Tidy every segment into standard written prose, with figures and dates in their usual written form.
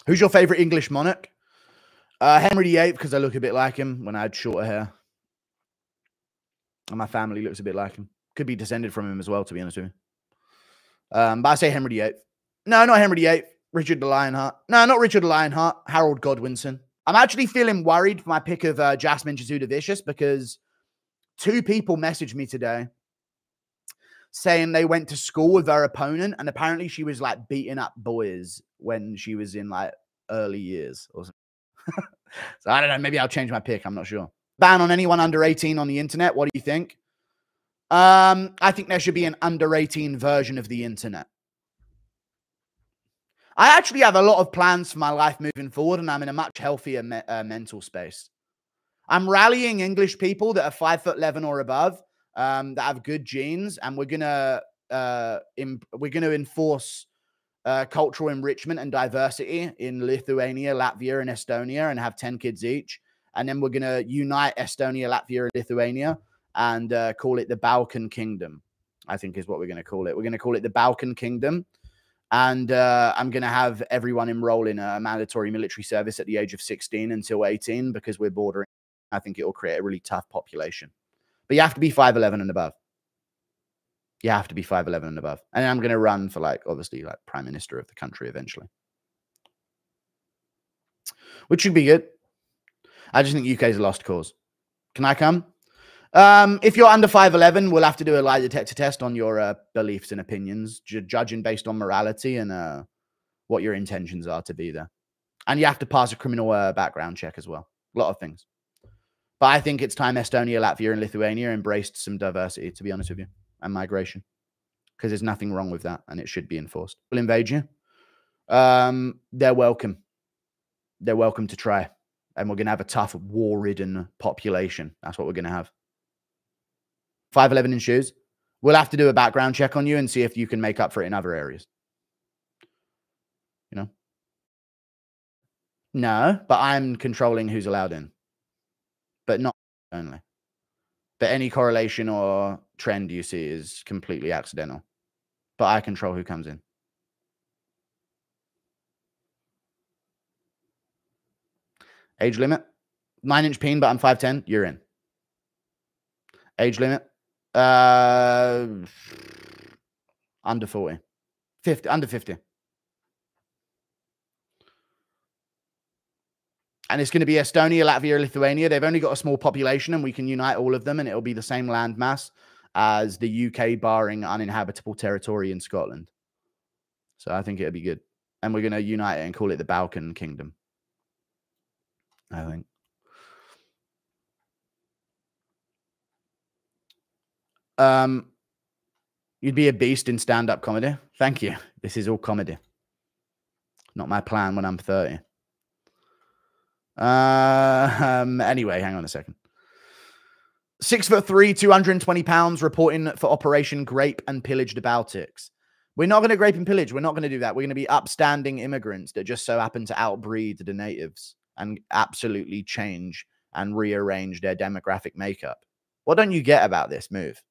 Who's your favorite English monarch? Henry VIII, because I look a bit like him when I had shorter hair. And my family looks a bit like him. Could be descended from him as well, to be honest with you. But I say Henry VIII. No, not Henry VIII. Richard the Lionheart. No, not Richard the Lionheart. Harold Godwinson. I'm actually feeling worried for my pick of Jasmine Jesuda Vicious because 2 people messaged me today saying they went to school with her opponent, and apparently she was like beating up boys when she was in like early years or something. So I don't know. Maybe I'll change my pick. I'm not sure. Ban on anyone under 18 on the internet. What do you think? I think there should be an under 18 version of the internet. I actually have a lot of plans for my life moving forward, and I'm in a much healthier mental space. I'm rallying English people that are 5'11" or above, that have good genes, and we're gonna enforce cultural enrichment and diversity in Lithuania, Latvia, and Estonia, and have 10 kids each. And then we're gonna unite Estonia, Latvia, and Lithuania, and call it the Balkan Kingdom. I think is what we're gonna call it. We're gonna call it the Balkan Kingdom. And I'm going to have everyone enroll in a mandatory military service at the age of 16 until 18 because we're bordering. I think it will create a really tough population. But you have to be 5'11" and above. You have to be 5'11" and above. And I'm going to run for, like, obviously, like, prime minister of the country eventually. Which should be good. I just think UK is a lost cause. Can I come? If you're under 5'11", we'll have to do a lie detector test on your beliefs and opinions, judging based on morality and what your intentions are to be there. And you have to pass a criminal background check as well. A lot of things. But I think it's time Estonia, Latvia, and Lithuania embraced some diversity, to be honest with you, and migration. Because there's nothing wrong with that, and it should be enforced. We'll invade you. They're welcome. They're welcome to try. And we're going to have a tough, war-ridden population. That's what we're going to have. 5'11" in shoes. We'll have to do a background check on you and see if you can make up for it in other areas. You know? No, but I'm controlling who's allowed in. But not only. But any correlation or trend you see is completely accidental. But I control who comes in. Age limit? 9-inch peen, but I'm 5'10". You're in. Age limit? Under 40. 50, under 50. And it's going to be Estonia, Latvia, Lithuania. They've only got a small population, and we can unite all of them, and it'll be the same land mass as the UK, barring uninhabitable territory in Scotland. So I think it'll be good. And we're going to unite it and call it the Balkan Kingdom, I think. You'd be a beast in stand-up comedy. Thank you. This is all comedy. Not my plan when I'm 30. Anyway, hang on a second. 6'3", 220 pounds, reporting for Operation Grape and Pillage the Baltics. We're not going to grape and pillage. We're not going to do that. We're going to be upstanding immigrants that just so happen to outbreed the natives and absolutely change and rearrange their demographic makeup. What don't you get about this move?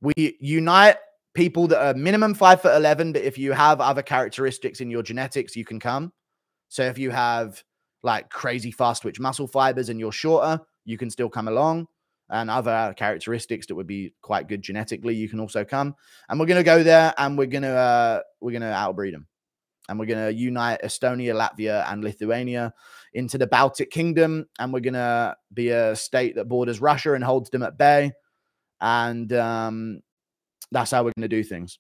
We unite people that are minimum 5'11", but if you have other characteristics in your genetics, you can come. So if you have like crazy fast twitch muscle fibers and you're shorter, you can still come along. And other characteristics that would be quite good genetically, you can also come. And we're going to go there and we're going to outbreed them. And we're going to unite Estonia, Latvia, and Lithuania into the Baltic Kingdom. And we're going to be a state that borders Russia and holds them at bay. And that's how we're going to do things.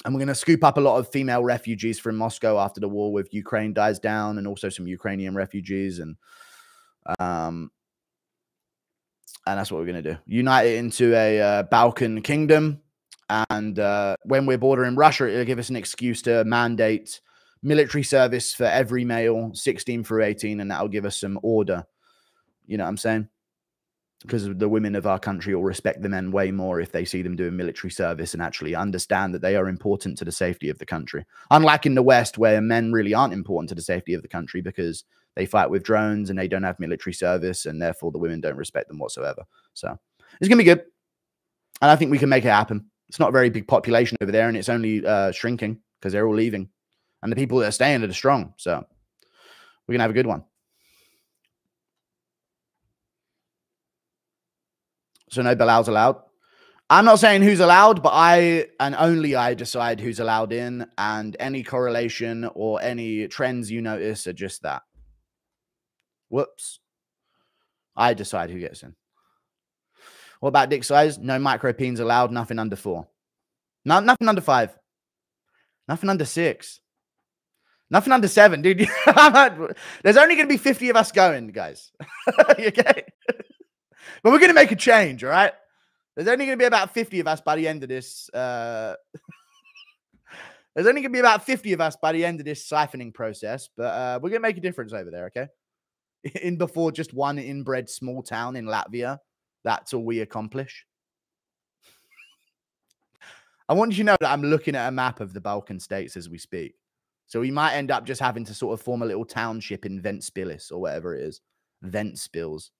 And we're going to scoop up a lot of female refugees from Moscow after the war with Ukraine dies down, and also some Ukrainian refugees. And that's what we're going to do. Unite it into a Balkan kingdom. And when we're bordering Russia, it'll give us an excuse to mandate military service for every male 16 through 18. And that'll give us some order. You know what I'm saying? Because the women of our country will respect the men way more if they see them doing military service and actually understand that they are important to the safety of the country. Unlike in the West, where men really aren't important to the safety of the country because they fight with drones and they don't have military service, and therefore the women don't respect them whatsoever. So it's going to be good. And I think we can make it happen. It's not a very big population over there, and it's only shrinking. because they're all leaving. And the people that are staying are strong. So we're going to have a good one. So no Bilal's allowed. I'm not saying who's allowed, but I and only I decide who's allowed in, and any correlation or any trends you notice are just that. Whoops. I decide who gets in. What about dick size? No micropeens allowed. Nothing under 4. No, nothing under 5. Nothing under 6. Nothing under 7, dude. There's only going to be 50 of us going, guys. Okay? But we're going to make a change, all right? There's only going to be about 50 of us by the end of this. There's only going to be about 50 of us by the end of this siphoning process. But we're going to make a difference over there, okay? In before just one inbred small town in Latvia. That's all we accomplish. I want you to know that I'm looking at a map of the Balkan states as we speak. So we might end up just having to sort of form a little township in Ventspils or whatever it is. Ventspils.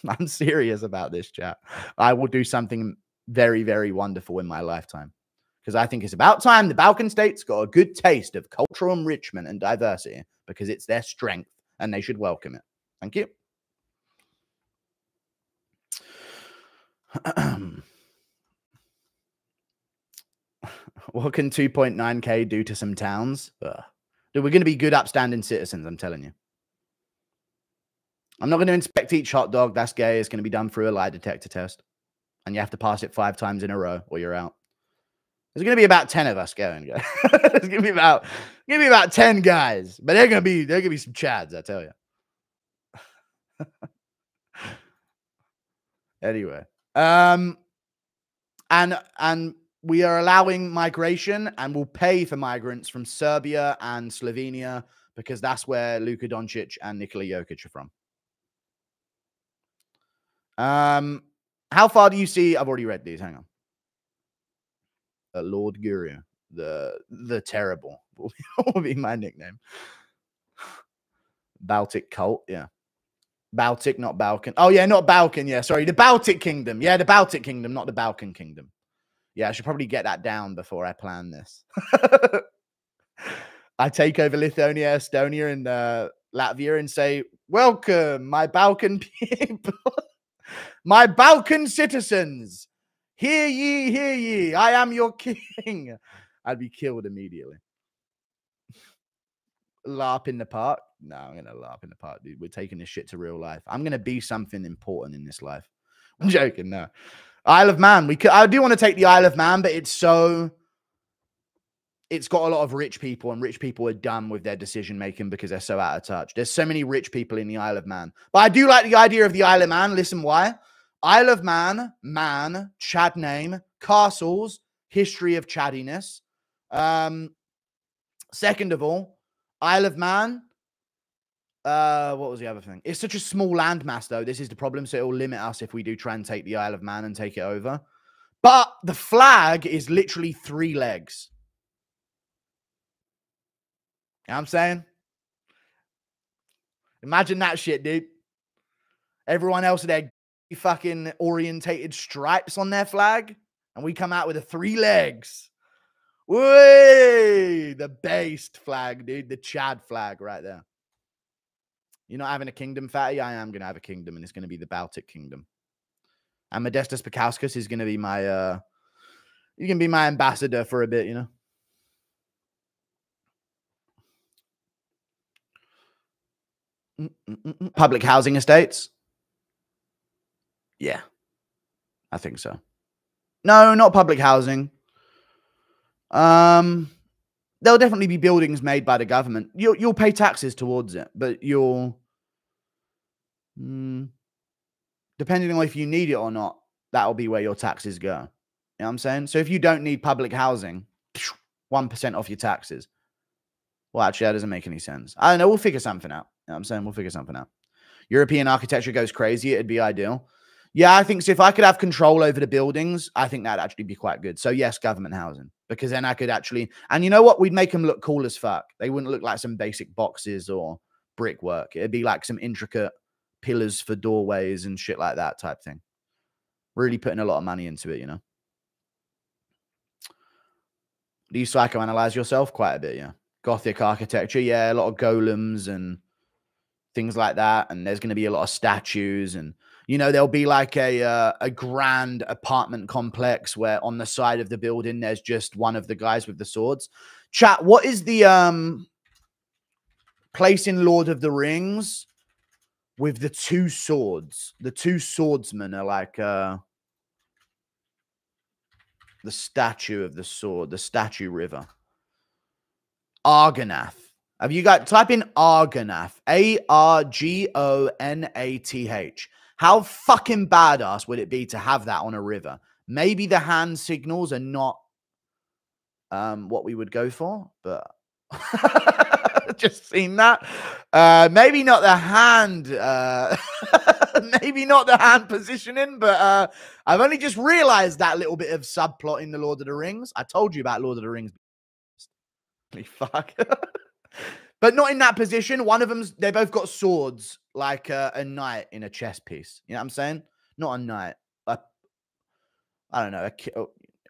I'm serious about this, chat. I will do something very, very wonderful in my lifetime. Because I think it's about time the Balkan states got a good taste of cultural enrichment and diversity. Because it's their strength and they should welcome it. Thank you. What can 2.9k do to some towns? Dude, we're going to be good, upstanding citizens, I'm telling you. I'm not going to inspect each hot dog. That's gay. It's going to be done through a lie detector test. And you have to pass it 5 times in a row or you're out. There's going to be about 10 of us going. There's going to be about 10 guys. But they're going to be some chads, I tell you. Anyway. And we are allowing migration and we'll pay for migrants from Serbia and Slovenia because that's where Luka Doncic and Nikola Jokic are from. How far do you see? I've already read these. Hang on. Lord Guru, the terrible will be my nickname. Baltic cult, yeah. Baltic, not Balkan. Oh yeah, not Balkan. Yeah, sorry, the Baltic Kingdom. Yeah, the Baltic Kingdom, not the Balkan Kingdom. Yeah, I should probably get that down before I plan this. I take over Lithuania, Estonia, and Latvia and say, "Welcome, my Balkan people, my Balkan citizens. Hear ye, hear ye. I am your king." I'd be killed immediately. LARP in the park? No, I'm going to LARP in the park, dude. We're taking this shit to real life. I'm going to be something important in this life. I'm joking, no. Isle of Man. I do want to take the Isle of Man, but it's got a lot of rich people, and rich people are dumb with their decision making because they're so out of touch. There's so many rich people in the Isle of Man. But I do like the idea of the Isle of Man. Listen why. Isle of Man, Chad name, castles, history of Chaddiness. Second of all, Isle of Man. What was the other thing? It's such a small landmass, though. This is the problem, so it will limit us if we do try and take the Isle of Man and take it over. But the flag is literally 3 legs. You know what I'm saying? Imagine that shit, dude. Everyone else with their fucking orientated stripes on their flag, and we come out with a 3 legs. Whey! The based flag, dude. The Chad flag right there. You're not having a kingdom, fatty? I am going to have a kingdom, and it's going to be the Baltic Kingdom. And Modestas Pekauskas is going to be my you can be my ambassador for a bit, you know. Public housing estates? Yeah. I think so. No, not public housing. There'll definitely be buildings made by the government. You'll pay taxes towards it, but you'll depending on if you need it or not, that'll be where your taxes go. You know what I'm saying? So if you don't need public housing, 1% off your taxes. Well, actually, that doesn't make any sense. I don't know. We'll figure something out. You know what I'm saying? We'll figure something out. European architecture goes crazy. It'd be ideal. Yeah, I think so. If I could have control over the buildings, I think that'd actually be quite good. So yes, government housing, because then I could actually, and you know what? We'd make them look cool as fuck. They wouldn't look like some basic boxes or brickwork. It'd be like some intricate pillars for doorways and shit like that type thing. Really putting a lot of money into it, you know. Do you psychoanalyze yourself? Quite a bit, yeah. Gothic architecture, yeah, a lot of golems and things like that. And there's going to be a lot of statues, and there'll be like a grand apartment complex where on the side of the building there's just one of the guys with the swords. Chat, what is the place in Lord of the Rings with the two swords? The two swordsmen are like the statue of the sword, the statue river. Argonath. Have you got, type in Argonath, Argonath. How fucking badass would it be to have that on a river? Maybe the hand signals are not what we would go for, but just seen that. Maybe not the hand, maybe not the hand positioning, but I've only just realized that little bit of subplot in the Lord of the Rings. I told you about Lord of the Rings. Fuck. But not in that position. One of them's, they both got swords, like a knight in a chess piece. You know what I'm saying? Not a knight. I don't know.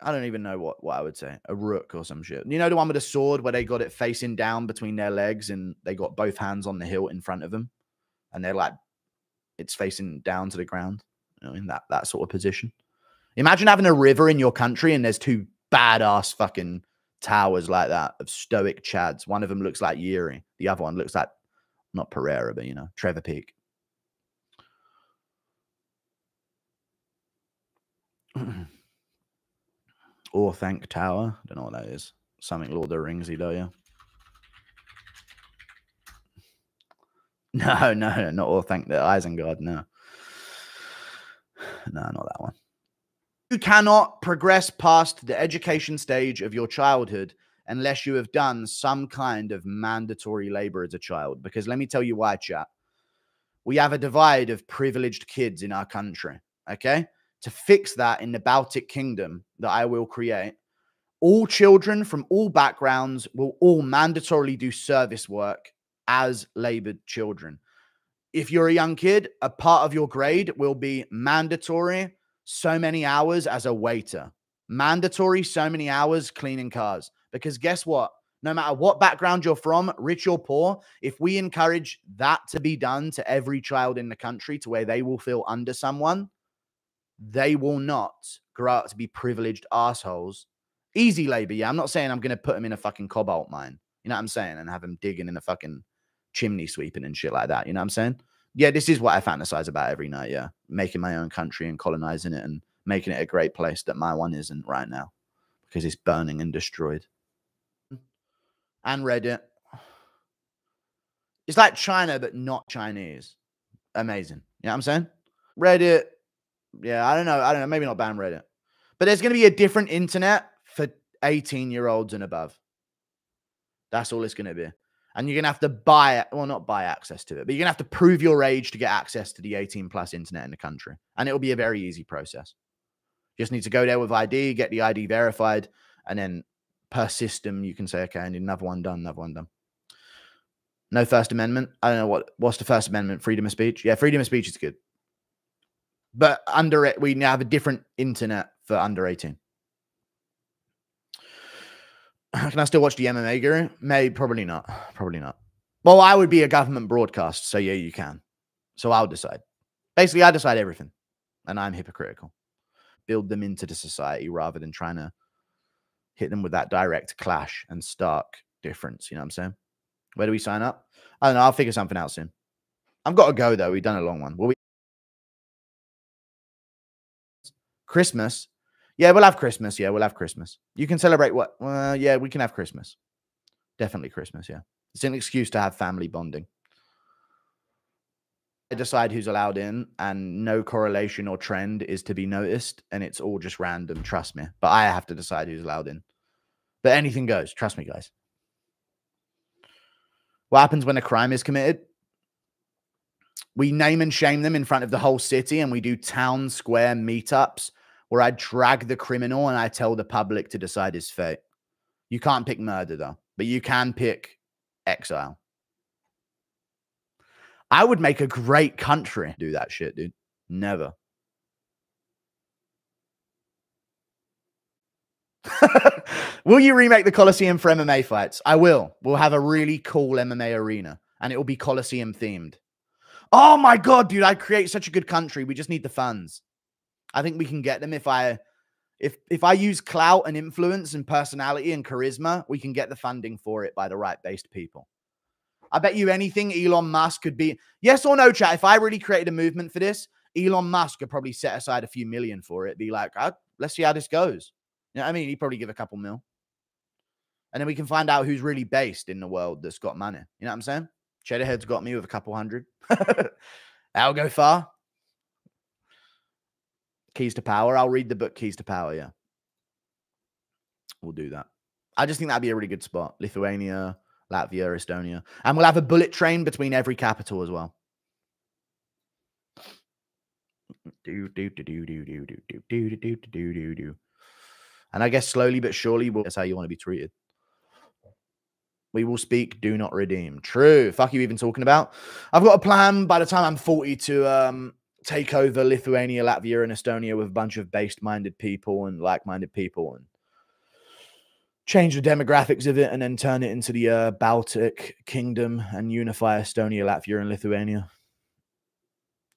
I don't even know what I would say. A rook or some shit. You know the one with a sword where they got it facing down between their legs and they got both hands on the hilt in front of them, and they're like, it's facing down to the ground. In that sort of position. Imagine having a river in your country and there's two badass fucking towers like that of stoic chads. One of them looks like Yuri. The other one looks like, not Pereira, but Trevor Peak. Orthanc Tower. Don't know what that is. Something Lord of the Ringsy though, yeah. No, not Orthanc the Isengard, no. No, not that one. You cannot progress past the education stage of your childhood unless you have done some kind of mandatory labor as a child. Because let me tell you why, chat. We have a divide of privileged kids in our country, okay? To fix that in the Baltic kingdom that I will create, all children from all backgrounds will all mandatorily do service work as labored children. If you're a young kid, a part of your grade will be mandatory so many hours as a waiter. Mandatory so many hours cleaning cars. Because guess what? No matter what background you're from, rich or poor, if we encourage that to be done to every child in the country to where they will feel under someone, they will not grow up to be privileged assholes. Easy labor, yeah. I'm not saying I'm going to put them in a fucking cobalt mine. You know what I'm saying? And have them digging in a fucking chimney sweeping and shit like that. You know what I'm saying? Yeah, this is what I fantasize about every night, yeah. Making my own country and colonizing it and making it a great place that my one isn't right now because it's burning and destroyed. And Reddit. It's like China, but not Chinese. Amazing. You know what I'm saying? Reddit. Yeah, I don't know. Maybe not ban Reddit. But there's going to be a different internet for 18-year-olds and above. That's all it's going to be. And you're going to have to buy it. Well, not buy access to it, but you're going to have to prove your age to get access to the 18+ internet in the country. And it'll be a very easy process. You just need to go there with ID, get the ID verified, and then per system, you can say, okay, I need another one done, another one done. No First Amendment. I don't know what's the First Amendment. Freedom of speech. Yeah, freedom of speech is good. But under it, we now have a different internet for under 18. Can I still watch the MMA Guru? Maybe, probably not. Probably not. Well, I would be a government broadcast, so yeah, you can. So I'll decide. Basically, I decide everything, and I'm hypocritical. Build them into the society rather than trying to hit them with that direct clash and stark difference. You know what I'm saying? Where do we sign up? I don't know. I'll figure something out soon. I've got to go, though. We've done a long one. Will we? Christmas? Yeah, we'll have Christmas. Yeah, we'll have Christmas. You can celebrate what? Yeah, we can have Christmas. Definitely Christmas, yeah. It's an excuse to have family bonding. I decide who's allowed in, and no correlation or trend is to be noticed, and it's all just random, trust me. But I have to decide who's allowed in. But anything goes, trust me, guys. What happens when a crime is committed? We name and shame them in front of the whole city, and we do town square meetups where I drag the criminal and I tell the public to decide his fate. You can't pick murder, though, but you can pick exile. I would make a great country do that shit, dude. Never. Will you remake the Colosseum for MMA fights? I will. We'll have a really cool MMA arena, and it will be Colosseum themed. Oh my God, dude, I'd create such a good country. We just need the funds. I think we can get them if I use clout and influence and personality and charisma, we can get the funding for it by the right-based people. I bet you anything Elon Musk could be. Yes or no, chat? If I really created a movement for this, Elon Musk could probably set aside a few million for it. Be like, let's see how this goes. You know what I mean? He'd probably give a couple mil. And then we can find out who's really based in the world that's got money. You know what I'm saying? Cheddarhead's got me with a couple hundred. That'll go far. Keys to Power. I'll read the book Keys to Power, yeah. We'll do that. I just think that'd be a really good spot. Lithuania, Latvia, Estonia. And we'll have a bullet train between every capital as well. And I guess slowly but surely, that's how you want to be treated. We will speak, do not redeem. True. Fuck you even talking about. I've got a plan by the time I'm 40 to take over Lithuania, Latvia, and Estonia with a bunch of based-minded people and like-minded people and change the demographics of it and then turn it into the Baltic kingdom and unify Estonia, Latvia, and Lithuania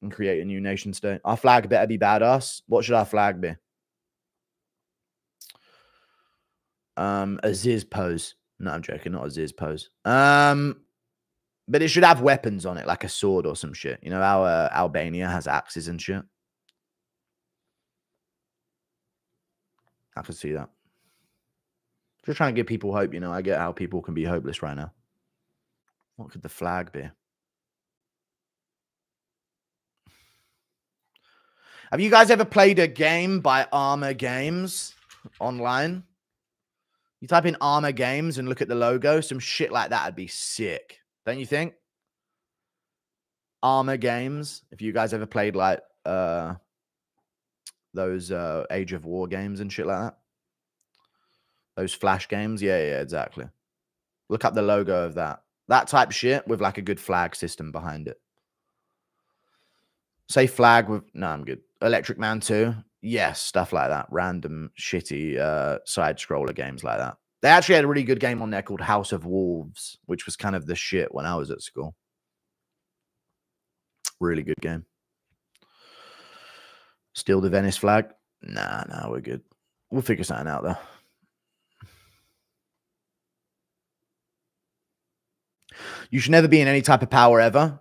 and create a new nation state. Our flag better be badass. What should our flag be? A Ziz pose. No, I'm joking. Not a Ziz pose. But it should have weapons on it, like a sword or some shit. You know how Albania has axes and shit? I can see that. Just trying to give people hope, you know. I get how people can be hopeless right now. What could the flag be? Have you guys ever played a game by Armor Games online? You type in Armor Games and look at the logo. Some shit like that would be sick. Don't you think? Armor Games. If you guys ever played like those Age of War games and shit like that. Those Flash games. Yeah, exactly. Look up the logo of that. That type shit with like a good flag system behind it. Say flag with... No, I'm good. Electric Man 2. Yes, stuff like that. Random, shitty side-scroller games like that. They actually had a really good game on there called House of Wolves, which was kind of the shit when I was at school. Really good game. Still the Venice flag? Nah, we're good. We'll figure something out, though. You should never be in any type of power ever.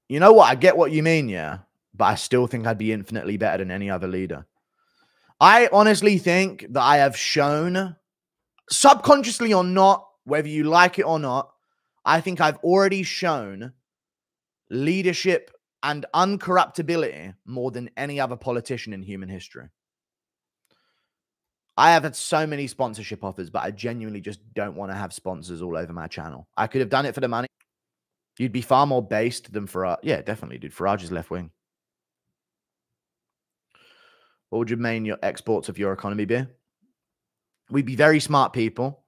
You know what? I get what you mean, yeah. But I still think I'd be infinitely better than any other leader. I honestly think that I have shown, subconsciously or not, whether you like it or not, I think I've already shown leadership and uncorruptibility more than any other politician in human history. I have had so many sponsorship offers, but I genuinely just don't want to have sponsors all over my channel. I could have done it for the money. You'd be far more based than Farage. Yeah, definitely, dude. Farage is left wing. What would your main exports of your economy be? We'd be very smart people.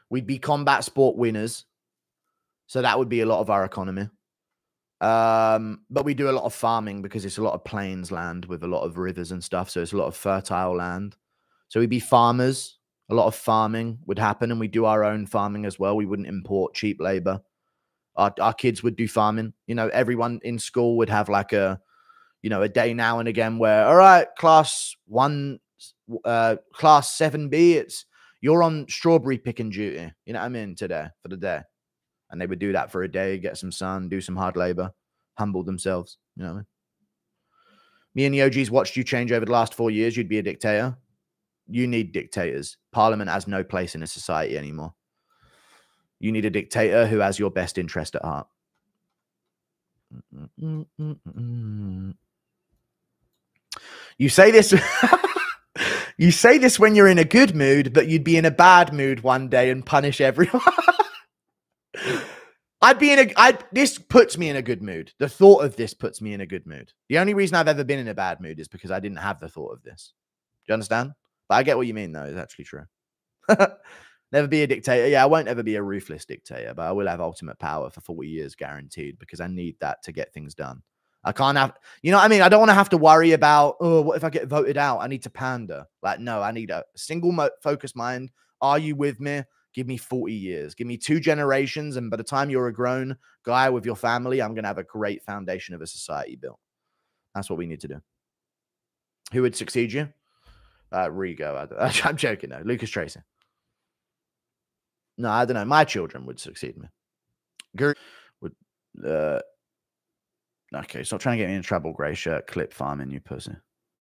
We'd be combat sport winners. So that would be a lot of our economy. But we do a lot of farming because it's a lot of plains land with a lot of rivers and stuff. So it's a lot of fertile land. So we'd be farmers. A lot of farming would happen, and we do our own farming as well. We wouldn't import cheap labor. Our kids would do farming. You know, everyone in school would have like a day now and again where, all right, class 7B, you're on strawberry picking duty. You know what I mean? Today, for the day. And they would do that for a day, get some sun, do some hard labor, humble themselves. You know what I mean? Me and the OGs watched you change over the last 4 years. You'd be a dictator. You need dictators. Parliament has no place in a society anymore. You need a dictator who has your best interest at heart. You say this... You say this when you're in a good mood, but you'd be in a bad mood one day and punish everyone. This puts me in a good mood. The thought of this puts me in a good mood. The only reason I've ever been in a bad mood is because I didn't have the thought of this. Do you understand? But I get what you mean, though. It's actually true. Never be a dictator. Yeah, I won't ever be a ruthless dictator, but I will have ultimate power for 40 years guaranteed because I need that to get things done. I can't have, you know what I mean? I don't want to have to worry about, oh, what if I get voted out? I need to pander. Like, no, I need a single focused mind. Are you with me? Give me 40 years. Give me 2 generations. And by the time you're a grown guy with your family, I'm going to have a great foundation of a society built. That's what we need to do. Who would succeed you? Rigo. I'm joking, though. Lucas Tracy. No, I don't know. My children would succeed me. Guru would. Okay, stop trying to get me in trouble, grey shirt, clip farming, you pussy.